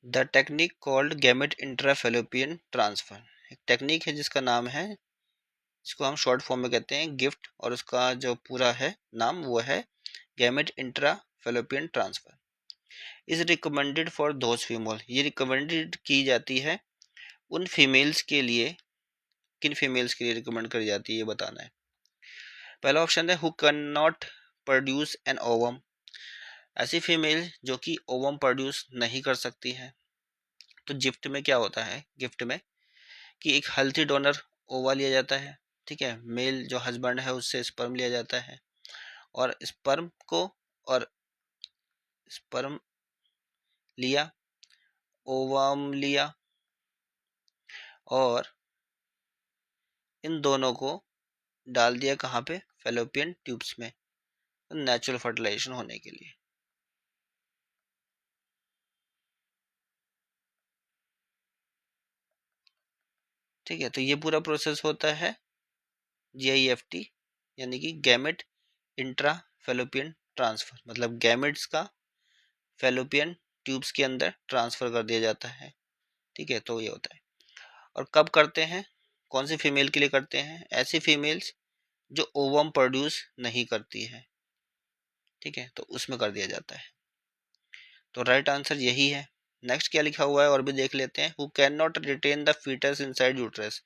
The technique called gamete intrafallopian transfer, एक technique है जिसका नाम है, जिसको हम शॉर्ट फॉर्म में कहते हैं गिफ्ट, और उसका जो पूरा है नाम वो है gamete intrafallopian transfer. Is recommended for those female, ये रिकमेंडेड की जाती है उन फीमेल्स के लिए, किन फीमेल्स के लिए रिकमेंड करी जाती है ये बताना है। पहला ऑप्शन है who can not produce an ovum, ऐसी फीमेल जो कि ओवम प्रोड्यूस नहीं कर सकती है। तो गिफ्ट में क्या होता है, गिफ्ट में कि एक हेल्थी डोनर ओवा लिया जाता है, ठीक है, मेल जो हस्बैंड है उससे स्पर्म लिया जाता है, और स्पर्म को, और स्पर्म लिया, ओवम लिया, और इन दोनों को डाल दिया कहाँ पे, फेलोपियन ट्यूब्स में, नेचुरल फर्टिलाइजेशन होने के लिए। ठीक है, तो ये पूरा प्रोसेस होता है GIFT, यानी कि गैमेट इंट्रा फेलोपियन ट्रांसफर, मतलब गैमेट्स का फेलोपियन ट्यूब्स के अंदर ट्रांसफर कर दिया जाता है। ठीक है, तो ये होता है। और कब करते हैं, कौन सी फीमेल के लिए करते हैं, ऐसी फीमेल्स जो ओवम प्रोड्यूस नहीं करती है, ठीक है, तो उसमें कर दिया जाता है। तो राइट आंसर यही है। नेक्स्ट क्या लिखा हुआ है और भी देख लेते हैं। Who can not retain the foetus inside uterus,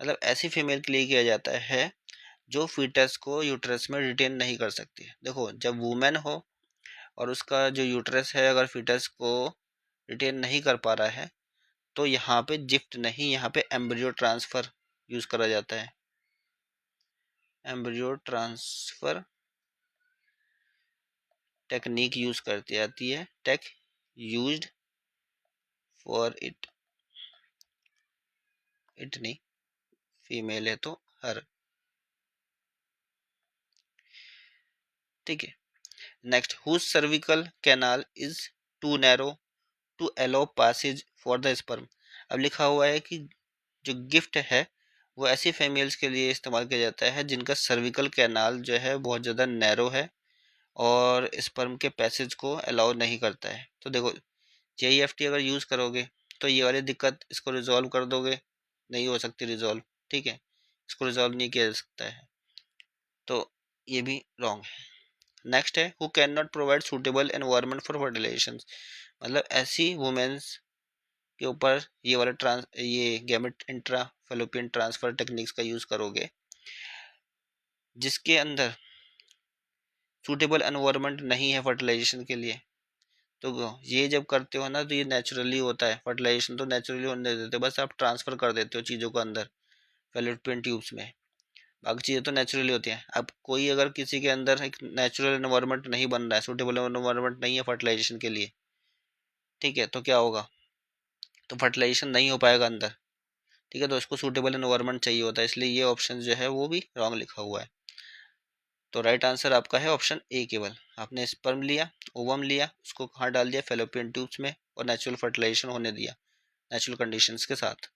मतलब ऐसी फीमेल के लिए किया जाता है जो फीटस को यूट्रस में रिटेन नहीं कर सकती है। देखो, जब वुमेन हो और उसका जो यूट्रस है अगर फीटस को रिटेन नहीं कर पा रहा है, तो यहाँ पे जिफ्ट नहीं, यहाँ पे एम्ब्रियो ट्रांसफर यूज करा जाता है। एम्ब्रियो ट्रांसफर टेक्निक यूज करती जाती है, take used for it, it नहीं, फीमेल है तो हर। ठीक है, next, whose cervical canal is too narrow to allow passage for the sperm. अब लिखा हुआ है कि जो गिफ्ट है वो ऐसी फीमेल्स के लिए इस्तेमाल किया जाता है जिनका सर्विकल कैनाल जो है बहुत ज़्यादा नैरो है और स्पर्म के पैसेज को अलाउ नहीं करता है। तो देखो, JEFT अगर यूज़ करोगे तो ये वाली दिक्कत इसको रिजॉल्व कर दोगे, नहीं हो सकती रिजॉल्व। ठीक है, इसको रिजॉल्व नहीं किया जा सकता है, तो ये भी रॉन्ग है। नेक्स्ट है who can not provide suitable environment for fertilization, मतलब ऐसी वुमेन्स के ऊपर ये gamete intra fallopian transfer techniques का यूज़ करोगे जिसके अंदर सूटेबल एनवायरनमेंट नहीं है फर्टिलाइजेशन के लिए। तो ये जब करते हो ना तो ये नेचुरली होता है, फर्टिलाइजेशन तो नेचुरली होने देते हो, बस आप ट्रांसफ़र कर देते हो चीज़ों को अंदर फेलोपियन ट्यूब्स में, बाकी चीज़ें तो नेचुरली होती हैं। अब कोई अगर किसी के अंदर एक नेचुरल एनवायरनमेंट नहीं बन रहा है, सूटेबल एनवायरनमेंट नहीं है फर्टिलाइजेशन के लिए, ठीक है, तो क्या होगा, तो फर्टिलाइजेशन नहीं हो पाएगा अंदर। ठीक है, तो इसको सूटेबल एनवायरनमेंट चाहिए होता है, इसलिए ये ऑप्शन जो है वो भी रॉन्ग लिखा हुआ है। तो राइट आंसर आपका है ऑप्शन ए केवल। आपने स्पर्म लिया, ओवम लिया, उसको कहाँ डाल दिया, फेलोपियन ट्यूब्स में, और नेचुरल फर्टिलाइजेशन होने दिया नेचुरल कंडीशंस के साथ।